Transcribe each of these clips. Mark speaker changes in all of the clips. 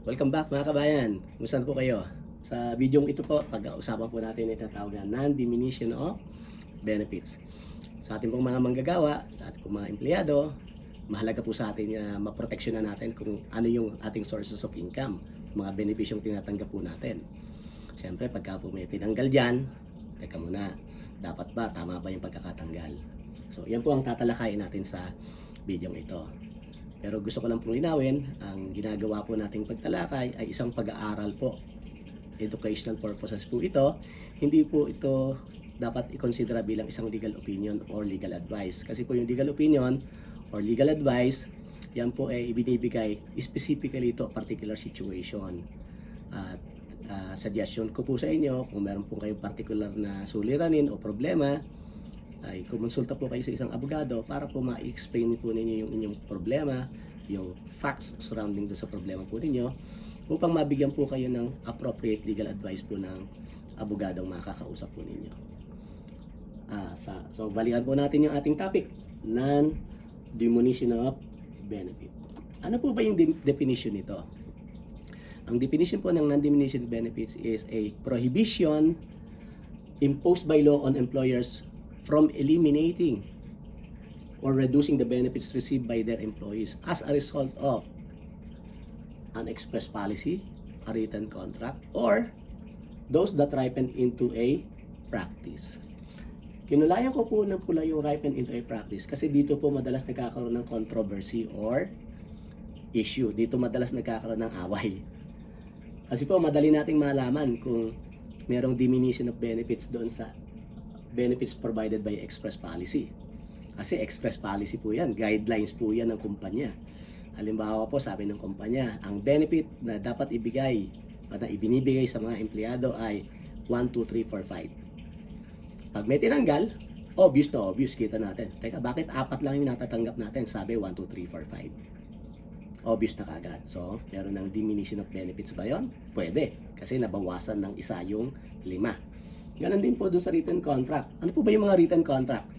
Speaker 1: Welcome back mga kabayan. Kumusta po kayo? Sa video ito po, pag-uusapan po natin ito tawag na non-diminution of benefits. Sa ating pong mga manggagawa, sa ating pong mga empleyado, mahalaga po sa atin na maproteksyonan natin kung ano yung ating sources of income, mga benepisyong tinatanggap po natin. Siyempre, pagka po may tinanggal dyan, teka muna, dapat ba, tama ba yung pagkakatanggal? So, yan po ang tatalakayin natin sa video ito. Pero gusto ko lang pong linawin, ang ginagawa po nating pagtalakay ay isang pag-aaral po. Educational purposes po ito. Hindi po ito dapat i-consider bilang isang legal opinion or legal advice. Kasi po yung legal opinion or legal advice, yan po ay ibinibigay specifically to particular situation. At suggestion ko po sa inyo, kung meron po kayong particular na suliranin o problema, ay kumonsulta po kayo sa isang abogado para po ma-explain po ninyo yung inyong problema, yung facts surrounding do sa problema po ninyo, upang mabigyan po kayo ng appropriate legal advice po ng abogadong makakausap po ninyo. So balikan po natin yung ating topic, non-diminution of benefit. Ano po ba yung definition nito? Ang definition po ng non-diminution benefits is a prohibition imposed by law on employers from eliminating or reducing the benefits received by their employees as a result of an express policy, a written contract, or those that ripen into a practice. Kinulayan ko po ng pula yung ripen into a practice kasi dito po madalas nagkakaroon ng controversy or issue. Dito madalas nagkakaroon ng away. Kasi po madali nating malaman kung merong diminution of benefits doon sa benefits provided by express policy. Kasi express policy po yan, guidelines po yan ng kumpanya. Halimbawa po, sabi ng kumpanya, ang benefit na dapat ibigay o na ibinibigay sa mga empleyado ay 1, 2, 3, 4, 5. Pag may tinanggal, obvious na obvious, kita natin. Teka, bakit 4 lang yung natatanggap natin? Sabi 1, 2, 3, 4, 5. Obvious na kagad. So, meron ng diminution of benefits ba yun? Pwede. Kasi nabawasan ng isa yung 5. Ganon din po doon sa written contract. Ano po ba yung mga written contract?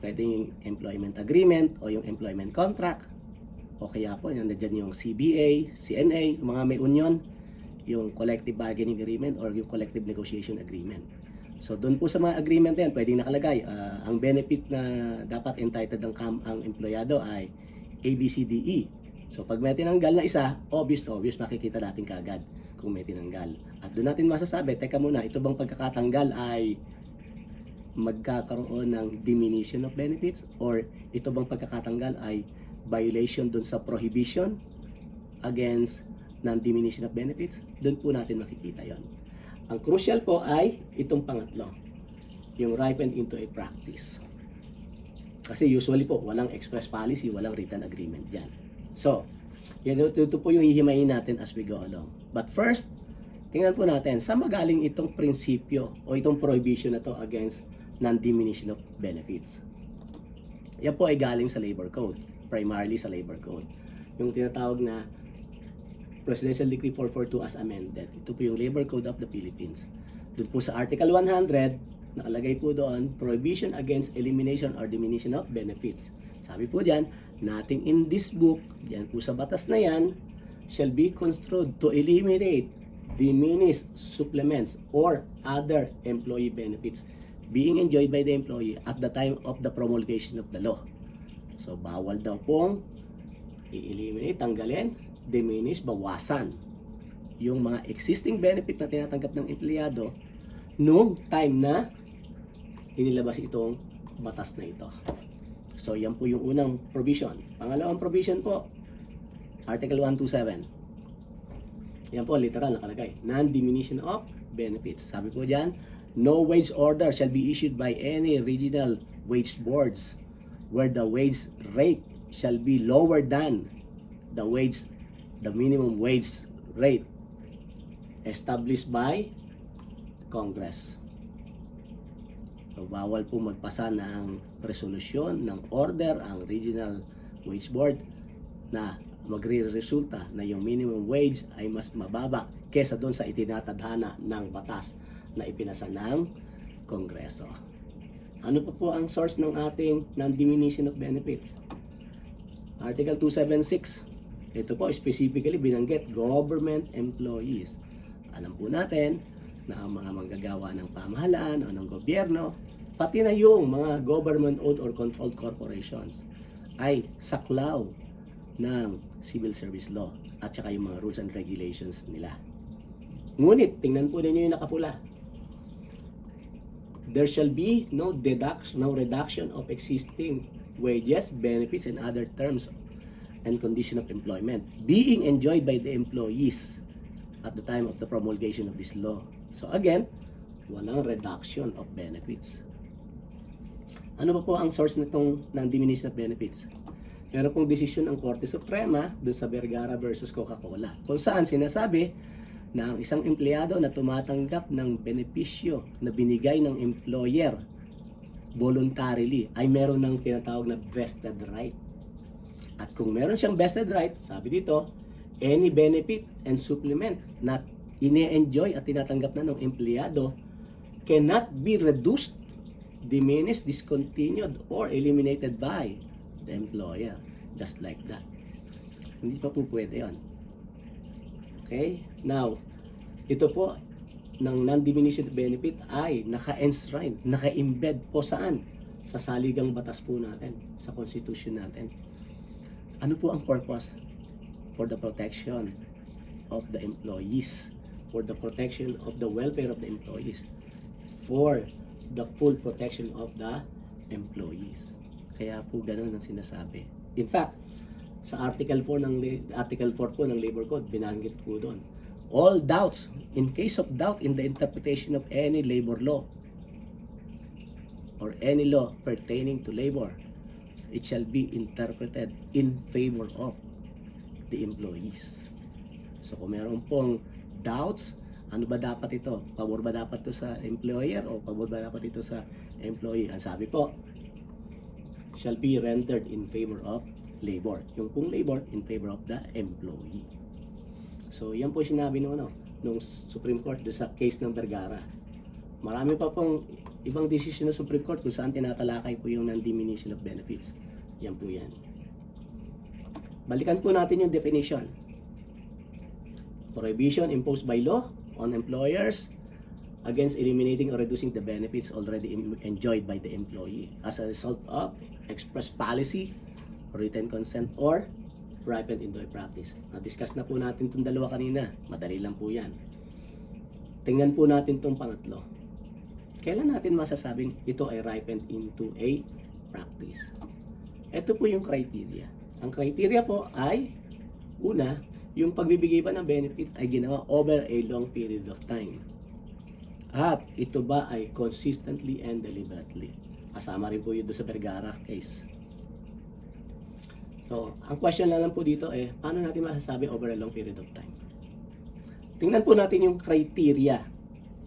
Speaker 1: Pwede yung employment agreement o yung employment contract. O kaya po, nandiyan yung CBA, CNA, yung mga may union, yung collective bargaining agreement or yung collective negotiation agreement. So doon po sa mga agreement yan, pwedeng nakalagay, ang benefit na dapat entitled ang empleyado ay ABCDE. So pag may tinanggal na isa, obvious to obvious, makikita natin kagad kung may tinanggal. At doon natin masasabi, teka muna, ito bang pagkakatanggal ay magkakaroon ng diminution of benefits or ito bang pagkakatanggal ay violation doon sa prohibition against non-diminution of benefits? Doon po natin makikita yon. Ang crucial po ay itong pangatlo, yung ripen into a practice. Kasi usually po, walang express policy, walang written agreement dyan. So, ito po yung hihimayin natin as we go along. But first, tingnan po natin, saan magaling itong prinsipyo o itong prohibition na to against non-diminution of benefits? Yan po ay galing sa Labor Code, primarily sa Labor Code. Yung tinatawag na Presidential Decree 442 as amended. Ito po yung Labor Code of the Philippines. Doon po sa Article 100, nakalagay po doon, prohibition against elimination or diminution of benefits. Sabi po diyan, nothing in this book, diyan po sa batas na yan, shall be construed to eliminate, diminish, supplements, or other employee benefits being enjoyed by the employee at the time of the promulgation of the law. So, bawal daw pong i-eliminate, tanggalin, diminish, bawasan yung mga existing benefit na tinatanggap ng empleyado noong time na inilabas itong batas na ito. So, yan po yung unang provision. Pangalawang provision po, Article 127. Yan po, literal nakalagay. Non-diminution of benefits. Sabi po dyan, no wage order shall be issued by any regional wage boards where the wage rate shall be lower than the minimum wage rate established by Congress. So, bawal po magpasa ng resolusyon, ng order ang Regional Wage Board na magre-resulta na yung minimum wage ay mas mababa kesa doon sa itinatadhana ng batas na ipinasa ng Kongreso. Ano pa po ang source ng ating non-diminution of benefits? Article 276 Ito po specifically binanggit government employees. Alam po natin na ang mga manggagawa ng pamahalaan o ng gobyerno, pati na yung mga government-owned or controlled corporations ay saklaw ng civil service law at saka yung mga rules and regulations nila. Ngunit, tingnan po ninyo yung nakapula. There shall be no reduction of existing wages, benefits, and other terms and condition of employment being enjoyed by the employees at the time of the promulgation of this law. So again, walang reduction of benefits. Ano ba po ang source nitong non-diminution of benefits? Meron pong desisyon ng Korte Suprema dun sa Vergara versus Coca-Cola, kung saan sinasabi na ang isang empleyado na tumatanggap ng benepisyo na binigay ng employer voluntarily ay meron ng tinatawag na vested right. At kung meron siyang vested right, sabi dito, any benefit and supplement na ine-enjoy at tinatanggap na ng empleyado cannot be reduced, diminished, discontinued, or eliminated by the employer. Just like that. Hindi pa po pwede yun. Okay? Now, ito po ng non-diminution benefit ay naka-enshrine, naka-embed po saan? Sa saligang batas po natin, sa constitution natin. Ano po ang purpose? For the protection of the employees, for the protection of the welfare of the employees, for the full protection of the employees. Kaya po ganun ang sinasabi. In fact, sa Article 4 po ng Labor Code, binanggit po doon, all doubts, in case of doubt in the interpretation of any labor law or any law pertaining to labor, it shall be interpreted in favor of the employees. So kung meron pong doubts, ano ba dapat ito? Pabor ba dapat ito sa employer o pabor ba dapat ito sa employee? Ang sabi po, shall be rendered in favor of labor. Yung pong labor in favor of the employee. So yan po sinabi nung Supreme Court do sa case ng Vergara. Marami pa pong ibang decision ng Supreme Court kung saan tinatalakay po yung non-diminution of benefits. Yan po yan. Balikan po natin yung definition. Prohibition imposed by law on employers against eliminating or reducing the benefits already enjoyed by the employee as a result of express policy, written consent, or ripened into a practice. Na-discuss na po natin itong dalawa kanina. Madali lang po yan. Tingnan po natin itong pangatlo. Kailan natin masasabing ito ay ripened into a practice? Ito po yung criteria. Ang criteria po ay, una, yung pagbibigay ba ng benefit ay ginawa over a long period of time. At ito ba ay consistently and deliberately. Kasama rin po yun doon sa Vergara case. So, ang question lang po dito paano natin masasabi over a long period of time? Tingnan po natin yung criteria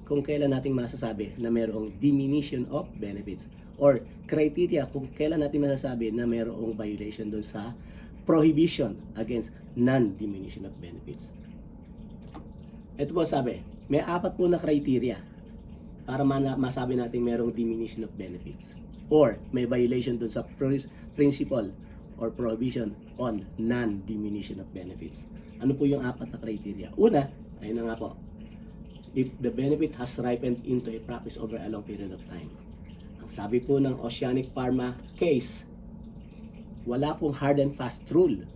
Speaker 1: kung kailan natin masasabi na mayroong diminution of benefits or criteria kung kailan natin masasabi na mayroong violation doon sa prohibition against non-diminution of benefits. Ito po sabi, may 4 po na criteria para masabi natin mayroong diminution of benefits or may violation doon sa principle or prohibition on non-diminution of benefits. Ano po yung 4 na criteria? Una, ayun na nga po, if the benefit has ripened into a practice over a long period of time. Ang sabi po ng Oceanic Pharma case, wala pong hard and fast rule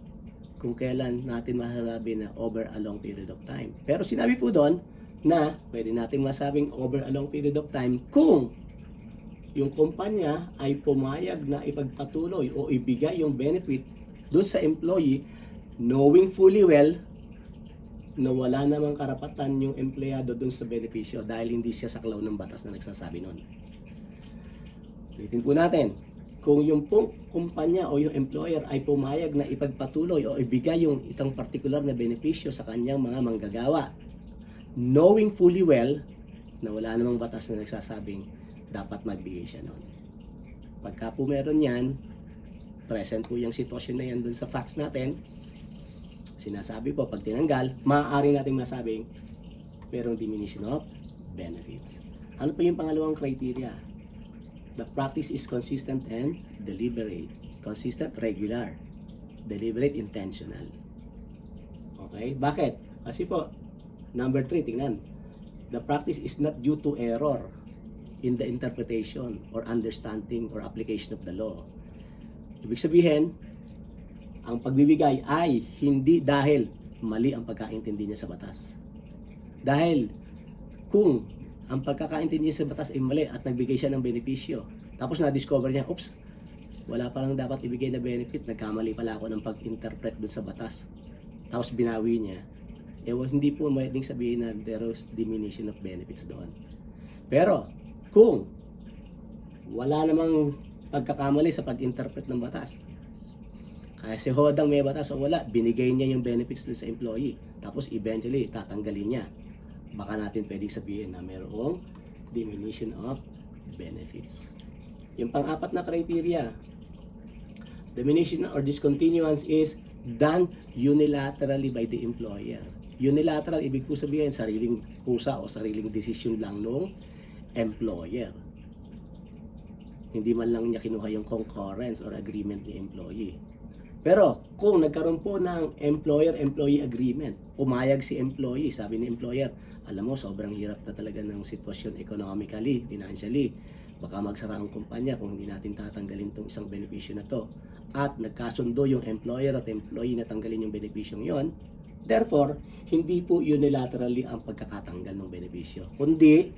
Speaker 1: kung kailan natin masasabi na over a long period of time. Pero sinabi po doon na pwede natin masabing over a long period of time kung yung kumpanya ay pumayag na ipagpatuloy o ibigay yung benefit doon sa employee knowing fully well na wala namang karapatan yung empleyado doon sa benepisyo dahil hindi siya saklaw ng batas na nagsasabi noon. Ulitin po natin, kung yung pong kumpanya o yung employer ay pumayag na ipagpatuloy o ibigay yung itong particular na benepisyo sa kanyang mga manggagawa knowing fully well na wala namang batas na nagsasabing dapat magbigay siya noon. Pagka po meron yan, present po yung sitwasyon na yan dun sa facts natin, sinasabi po, pag tinanggal, maaari nating masabing merong diminution of benefits. Ano po yung pangalawang criteria? The practice is consistent and deliberate. Consistent, regular. Deliberate, intentional. Okay? Bakit? Kasi po, number 3, tingnan. The practice is not due to error in the interpretation or understanding or application of the law. Ibig sabihin, ang pagbibigay ay hindi dahil mali ang pagkaintindi niya sa batas. Dahil kung ang pagkakaintindi niya sa batas ay mali at nagbigay siya ng benepisyo, tapos na-discover niya, oops, wala palang dapat ibigay na benefit, nagkamali pala ako ng pag-interpret dun sa batas. Tapos binawi niya, hindi po pwedeng sabihin na there was diminution of benefits doon. Pero, kung wala namang pagkakamali sa pag-interpret ng batas, kasi hodang may batas o wala, binigay niya yung benefits doon sa employee. Tapos eventually, tatanggalin niya. Baka natin pwedeng sabihin na mayroong diminution of benefits. Yung pang-apat na criteria, diminution or discontinuance is done unilaterally by the employer. Unilateral, ibig po sabihin, sariling kusa o sariling desisyon lang nung employer. Hindi man lang niya kinuha yung concurrence or agreement ni employee. Pero kung nagkaroon po ng employer-employee agreement, pumayag si employee, sabi ni employer, alam mo, sobrang hirap na talaga ng sitwasyon economically, financially. Baka magsara ang kumpanya kung hindi natin tatanggalin itong isang benepisyo na to. At nagkasundo yung employer at employee na tanggalin yung benepisyong yon. Therefore, hindi po unilaterally ang pagkakatanggal ng benepisyo, kundi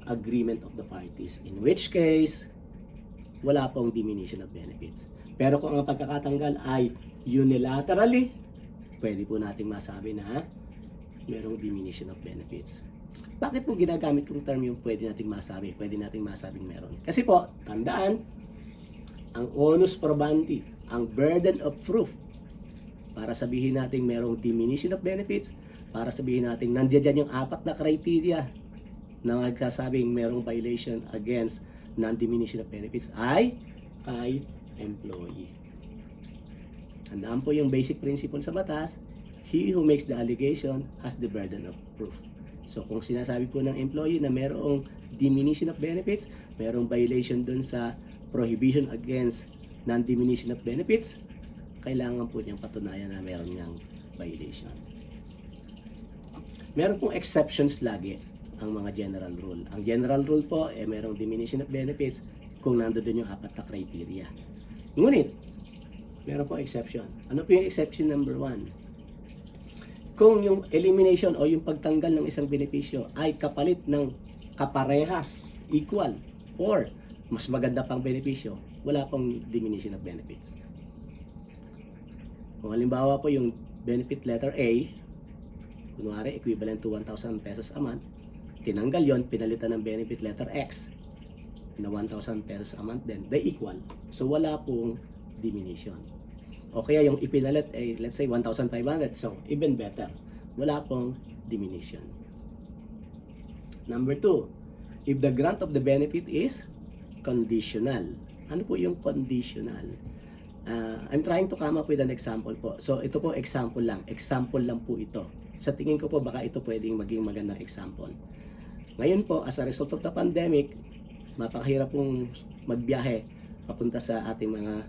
Speaker 1: agreement of the parties. In which case, wala pong diminution of benefits. Pero kung ang pagkakatanggal ay unilaterally, pwede po nating masabi na merong diminution of benefits. Bakit po ginagamit kong term yung pwede nating masabi? Pwede nating masabing meron. Kasi po, tandaan, ang onus probandi, ang burden of proof, para sabihin natin merong diminution of benefits, para sabihin natin nandiyan dyan yung 4 na criteria na magsasabing merong violation against non-diminution of benefits ay kay employee. Tandaan po yung basic principle sa batas, he who makes the allegation has the burden of proof. So kung sinasabi po ng employee na merong diminution of benefits, merong violation dun sa prohibition against non-diminution of benefits, kailangan po niyang patunayan na meron niyang violation. Meron pong exceptions lagi ang mga general rule. Ang general rule po, merong diminution of benefits kung nandoon yung 4 na criteria. Ngunit, meron pong exception. Ano po yung exception number 1? Kung yung elimination o yung pagtanggal ng isang benepisyo ay kapalit ng kaparehas, equal, or mas maganda pang benepisyo, wala pong diminution of benefits. Kung halimbawa po yung benefit letter A, kunwari equivalent to 1,000 pesos a month, tinanggal yon, pinalitan ng benefit letter X na 1,000 pesos a month din, they equal. So wala pong diminution. O kaya yung ipinalit ay let's say 1,500, so even better. Wala pong diminution. Number 2, if the grant of the benefit is conditional. Ano po yung conditional? I'm trying to come up with an example po. So ito po example lang. Example lang po ito. Sa tingin ko po baka ito pwedeng maging magandang example. Ngayon po, as a result of the pandemic, mapakahirap pong magbiyahe papunta sa ating mga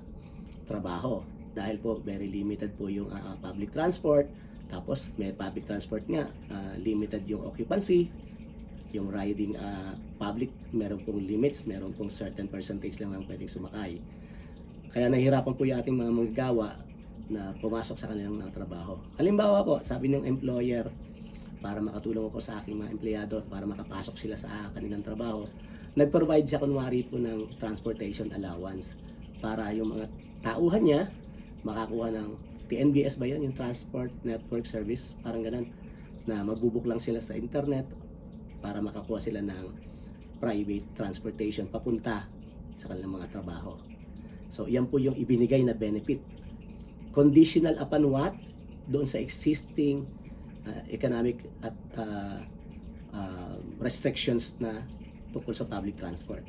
Speaker 1: trabaho. Dahil po very limited po yung public transport. Tapos may public transport nga, limited yung occupancy. Yung riding public, meron pong limits, meron pong certain percentage lang ang pwedeng sumakay. Kaya nahihirapan po yung ating mga manggagawa na pumasok sa kanilang trabaho. Halimbawa po, sabi ng employer, para makatulong ako sa aking mga empleyado, para makapasok sila sa kanilang trabaho, nag-provide siya kunwari po ng transportation allowance para yung mga tauhan niya makakuha ng TNBS ba yun, yung Transport Network Service, parang ganun, na magbubuk lang sila sa internet para makakuha sila ng private transportation papunta sa kanilang mga trabaho. So, yan po yung ibinigay na benefit. Conditional upon what? Doon sa existing economic at restrictions na tungkol sa public transport.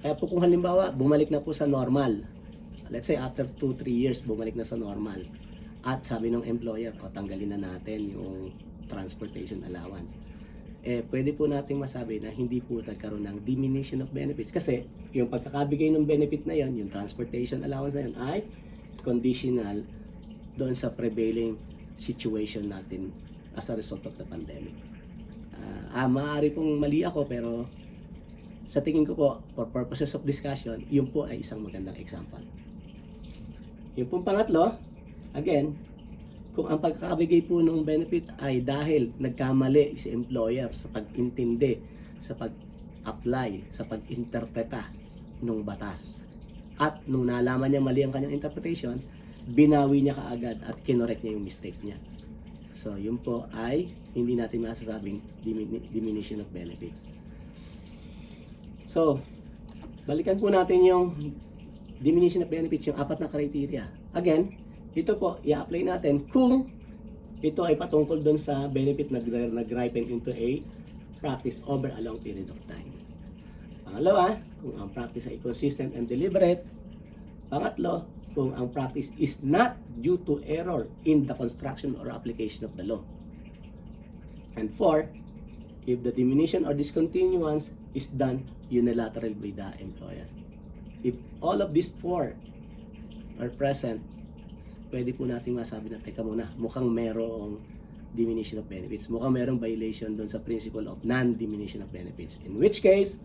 Speaker 1: Kaya po kung halimbawa, bumalik na po sa normal, let's say after 2-3 years, bumalik na sa normal, at sabi ng employer, tanggalin na natin yung transportation allowance. Pwede po nating masabi na hindi po nagkaroon ng diminution of benefits kasi yung pagkakabigay ng benefit na yon, yung transportation allowance na yon ay conditional doon sa prevailing situation natin as a result of the pandemic. Maaari pong mali ako, pero sa tingin ko po, for purposes of discussion, yun po ay isang magandang example. Yung pong pangatlo, again, kung ang pagkakabigay po ng benefit ay dahil nagkamali si employer sa pag-intindi, sa pag-apply, sa pag-interpreta ng batas, at nung nalaman niya mali ang kanyang interpretation, binawi niya kaagad at kinorek niya yung mistake niya. So, yun po ay hindi natin masasabing diminution of benefits. So, balikan po natin yung diminution of benefits, yung 4 na criteria. Again, ito po, i-apply natin kung ito ay patungkol doon sa benefit na nag-ripen into a practice over a long period of time. Pangalawa, kung ang practice ay consistent and deliberate. Pangatlo, kung ang practice is not due to error in the construction or application of the law. And 4, if the diminution or discontinuance is done unilaterally by the employer. If all of these 4 are present, pwede po natin masabi na, teka muna, mukhang merong diminution of benefits. Mukhang merong violation doon sa principle of non-diminution of benefits. In which case,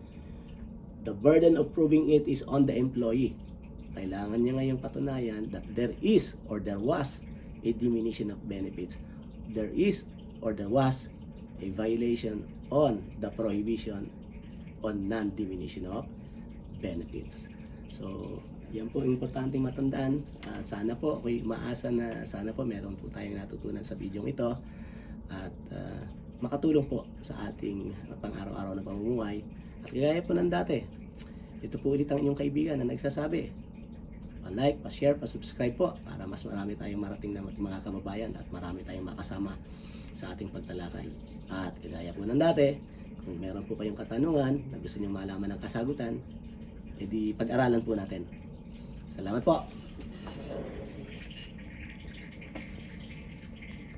Speaker 1: the burden of proving it is on the employee. Kailangan niya ngayong patunayan that there is or there was a diminution of benefits. There is or there was a violation on the prohibition on non-diminution of benefits. So, yan po importanteng matandaan. Sana po, ako'y maasa na sana po meron po tayong natutunan sa video ito at makatulong po sa ating pang-araw-araw na pamumuhay. At kagaya po ng dati, ito po ulit ang inyong kaibigan na nagsasabi, pa-like, pa-share, pa-subscribe po para mas marami tayong marating na mga kababayan at marami tayong makasama sa ating pagtalakay. At kagaya po ng dati, kung meron po kayong katanungan na gusto nyo malaman ng kasagutan, edi pag-aralan po natin. Salamat po!